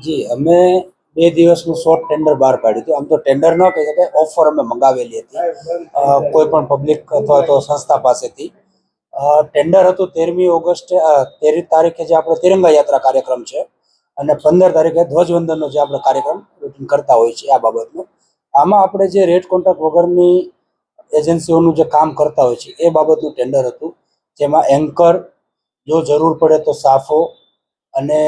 જી અમે 2 દિવસનું short tender બહાર પાડ્યું હતું. આમ તો ટેન્ડર ન કહી શકાય, ઓફર અમે મંગાવેલી હતી કોઈ પણ પબ્લિક અથવા તો સંસ્થા પાસેથી. ટેન્ડર હતું 13મી ઓગસ્ટે, 13 તારીખે જે આપણે તિરંગા યાત્રા કાર્યક્રમ છે અને 15 તારીખે ધ્વજવંદનનો જે આપણે કાર્યક્રમ રૂટીન કરતા હોય છે આ બાબતનો. આમાં આપણે જે રેટ કોન્ટ્રાક્ટ વગરની એજન્સીઓનું જે કામ કરતા હોય છે એ બાબતનું ટેન્ડર હતું, જેમાં એન્કર, જો જરૂર પડે તો સાફો અને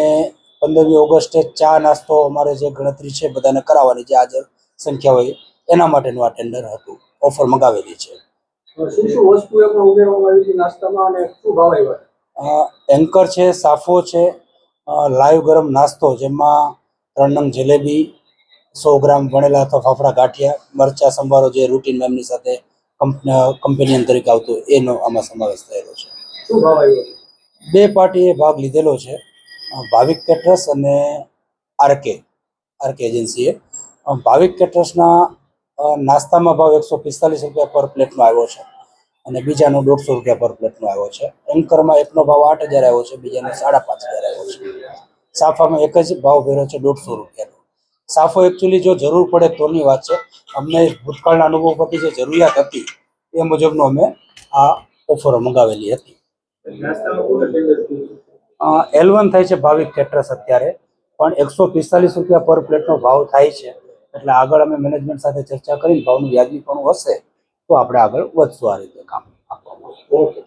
15મી ઓગસ્ટે ચા નાસ્તો અમારે જે ગણતરી છે બધાને કરાવવાની, જે હાજર સંખ્યા હોય એના માટેનું આ ટેન્ડર હતું. ઓફર મંગાવેલી છે. શું શું વસ્તુ એમાં ઉમેરવામાં આવી હતી નાસ્તામાં અને શું ભાવ આવ્યા? એન્કર છે, સાફો છે, લાઈવ ગરમ નાસ્તો જેમાં 3 નંગ જલેબી, 100 ગ્રામ વણેલા અથવા ફાફડા ગાંઠિયા, મરચા સંભારો જે રૂટીન એમની સાથે કંપેનિયન તરીકે આવતું એનો આમાં સમાવેશ થયેલો છે. શું ભાવ આવ્યો? 2 પાર્ટીએ ભાગ લીધેલો છે, ભાવિક કેટરર્સ અને આરકે એજન્સીએ. ભાવિક કેટરર્સના નાસ્તામાં ભાવ 145 રૂપિયા પર પ્લેટનો આવ્યો છે અને બીજાનો 150 રૂપિયા પર પ્લેટનો આવ્યો છે. એન્કરમાં એકનો ભાવ 8,000 આવ્યો છે, બીજાનો 5,500 આવ્યો છે. સાફામાં એક જ ભાવ ભર્યો છે 150 રૂપિયાનો. સાફો એકચ્યુઅલી જો જરૂર પડે તોની વાત છે. અમને ભૂતકાળના અનુભવ પરથી જે જરૂરિયાત હતી એ મુજબનો અમે આ ઓફરો મંગાવેલી હતી. L1 થાય છે ભાવિક કેટરર્સ અત્યારે, પણ 145 રૂપિયા પર પ્લેટનો ભાવ થાય છે. એટલે આગળ અમે મેનેજમેન્ટ સાથે ચર્ચા કરીને ભાવનું વ્યાજબી પણ હશે તો આપણે આગળ વધશું આ રીતે કામ આપવામાં. ઓકે.